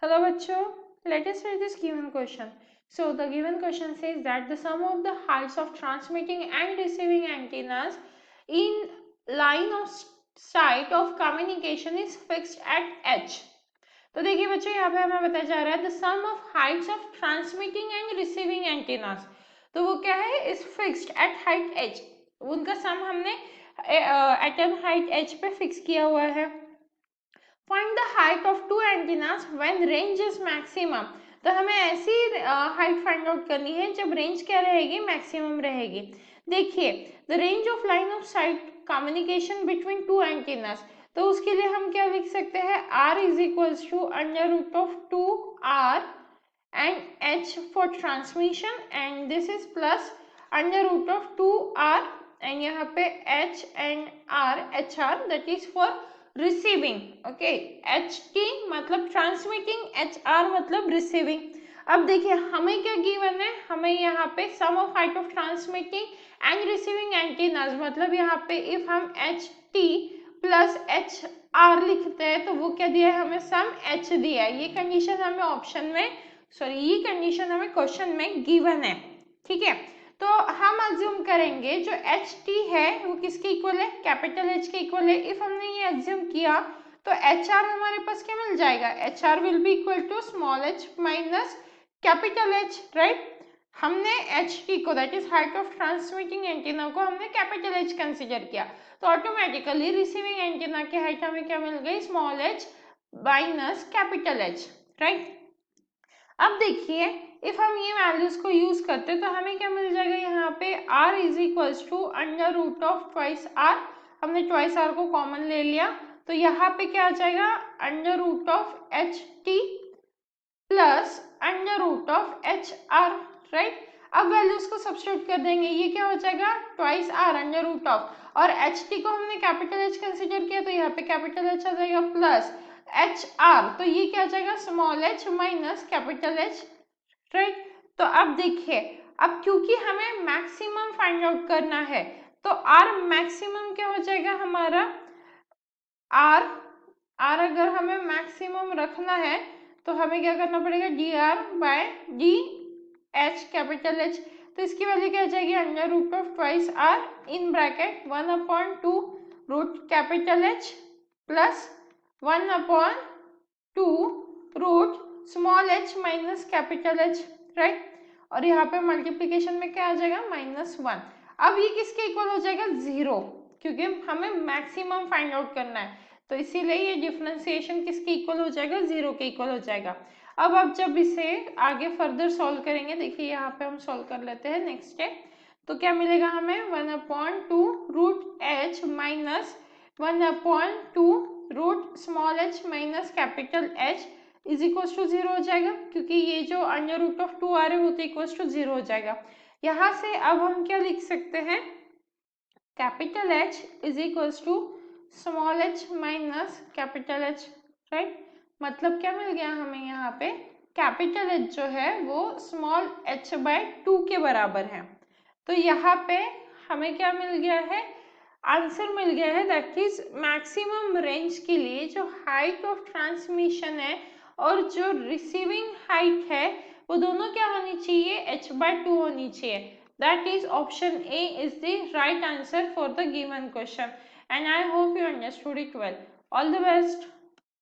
Hello bachcho, let us read this given question. So the given question says that the sum of the heights of transmitting and receiving antennas in line of sight of communication is fixed at h. तो देखिए बच्चों यहाँ पे हमें बताया जा रहा है the sum of heights of transmitting and receiving antennas. तो वो क्या है, is fixed at height h. उनका सम हमने एटम हाइट h पे फिक्स किया हुआ है. Find the height of two antennas when range is maximum. तो हमें ऐसी हाइट फाइंड आउट करनी है जब रेंज क्या रहेगी, मैक्सिमम रहेगी. देखिए the range of line of sight communication between two antennas. तो उसके लिए हम क्या लिख सकते हैं, r is equals to under root of 2r and h for transmission and this is plus under root of 2r and यहाँ पे h and r hr that is for receiving. Okay ht मतलब transmitting, hr मतलब receiving. अब देखिए हमें क्या given है, हमें यहाँ पे sum of height of transmitting and receiving antennas मतलब यहाँ पे इफ हम ht प्लस hr लिखते हैं तो वो क्या दिया है, हमें सम h दिया है. ये कंडीशन हमें ऑप्शन में ये कंडीशन हमें क्वेश्चन में गिवन है. ठीक है, तो हम अज्यूम करेंगे जो एच टी है वो किसके इक्वल है, कैपिटल एच के इक्वल है. इफ हमने ये अज्यूम किया तो एच आर हमारे पास क्या मिल जाएगा, H R will be equal to small H minus capital H. Right, हमने एच टी को that is height of transmitting antenna को हमने कैपिटल एच कंसीडर किया तो ऑटोमेटिकली रिसीविंग एंटीना की हाइट हमें क्या मिल गई, small H minus capital H. Right, अब देखिए इफ हम ये वैल्यूज को यूज करते तो हमें क्या मिल जाएगा, यहाँ पे r is equals to under root of twice r. हमने ट्वाइस r को कॉमन ले लिया तो यहाँ पे क्या आ जाएगा, under root of H T plus under root of H R. Right, अब वैल्यूज को सब्स्टिट्यूट कर देंगे, ये क्या हो जाएगा, twice r under root of, और एच टी को हमने कैपिटल एच कंसिडर किया तो यहाँ पे कैपिटल एच आ जाएगा प्लस एच आर, तो ये क्या आ जाएगा, small H minus capital H. Right, तो अब देखिए अब क्योंकि हमें मैक्सिमम फाइंड आउट करना है तो आर मैक्सिमम क्या हो जाएगा हमारा, आर अगर हमें मैक्सिमम रखना है तो हमें क्या करना पड़ेगा, D R by D H capital H. तो इसकी वैल्यू क्या आ जाएगी, under root of twice R in bracket 1/2 root capital H plus 1/2 root small H minus capital H. Right, और यहाँ पे मल्टीप्लीकेशन में क्या आ जाएगा, -1. अब ये किसके इक्वल हो जाएगा, 0, क्योंकि हमें मैक्सिमम फाइंड आउट करना है तो इसीलिए ये डिफरेंशिएशन किसके इक्वल हो जाएगा, 0 के इक्वल हो जाएगा. अब जब इसे आगे फर्दर सॉल्व करेंगे, देखिए यहाँ पे हम सॉल्व कर लेते हैं नेक्स्ट स्टेप. तो क्या मिलेगा हमें, 1/2 root H minus 1/2 root small H minus capital H is equal to 0 हो जाएगा, क्योंकि ये जो अंडर रूट ऑफ 2 आ रहे हैं वो तो इक्वल टू 0 हो जाएगा. यहाँ से अब हम क्या लिख सकते हैं, capital H is equal to small H minus capital H. Right, मतलब क्या मिल गया हमें, यहाँ पे कैपिटल एच जो है वो स्मॉल एच बाय 2 के बराबर है. तो यहाँ पे हमें क्या मिल गया है, आंसर मिल गया है, दैट इज मैक्सिमम रेंज के लिए जो हाइट ऑफ ट्रांसमिशन है और जो रिसीविंग हाइट है वो दोनों क्या होनी चाहिए, h/2 होनी चाहिए. That is option A is the right answer for the given question and I hope you understood it well. All the best.